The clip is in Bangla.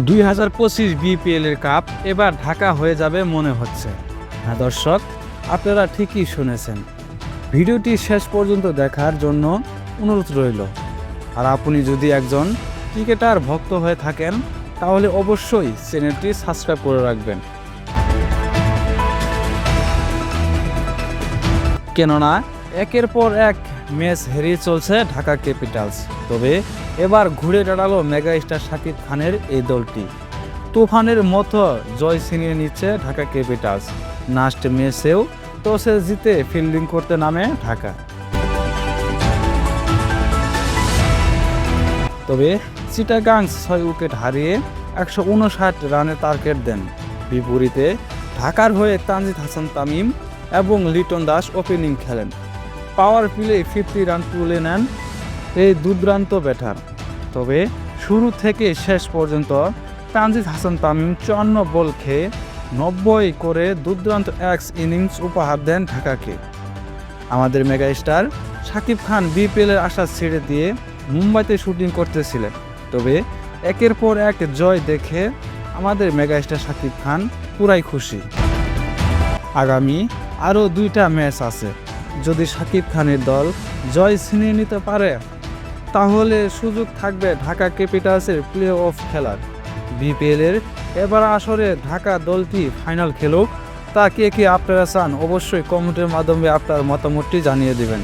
2025 বিপিএল এর কাপ এবার ঢাকা হয়ে যাবে মনে হচ্ছে। হ্যাঁ দর্শক, আপনারা ঠিকই শুনেছেন। ভিডিওটি শেষ পর্যন্ত দেখার জন্য অনুরোধ রইল। আর আপনি যদি একজন ক্রিকেটার ভক্ত হয়ে থাকেন তাহলে অবশ্যই চ্যানেলটি সাবস্ক্রাইব করে রাখবেন, কেননা একের পর এক ম্যাচ হেরিয়ে চলছে ঢাকা ক্যাপিটালস। তবে এবার ঘুরে দাঁড়ালো মেগা স্টার শাকিব খানের এই দলটি। তুফানের মতো জয় ছিনিয়ে নিচ্ছে ঢাকা ক্যাপিটালস। লাস্ট ম্যাচেও টসে জিতে ফিল্ডিং করতে নামে ঢাকা। তবে চিটাগাং 6 উইকেট হারিয়ে 159 রানের টার্গেট দেন। বিপরীতে ঢাকার হয়ে তানজিদ হাসান তামিম এবং লিটন দাস ওপেনিং খেলেন। পাওয়ার প্লে 50 রান তুলে নেন এই দুর্দান্ত ব্যাটার। তবে শুরু থেকে শেষ পর্যন্ত তানজিদ হাসান তামিম 54 বল খেয়ে 90 করে দুর্দান্ত ইনিংস উপহার দেন ঢাকাকে। আমাদের মেগা স্টার শাকিব খান বিপিএলের আশা ছেড়ে দিয়ে মুম্বাইতে শুটিং করতেছিলেন। তবে একের পর এক জয় দেখে আমাদের মেগা স্টার শাকিব খান পুরাই খুশি। আগামী আরও 2টা ম্যাচ আছে। যদি শাকিব খানের দল জয় ছিনিয়ে নিতে পারে তাহলে সুযোগ থাকবে ঢাকা ক্যাপিটালসের প্লে অফ খেলার। বিপিএলের এবার আসরে ঢাকা দলটি ফাইনাল খেলুক। তা কে আপনারা চান অবশ্যই কমেন্টের মাধ্যমে আপনার মতামতটি জানিয়ে দেবেন।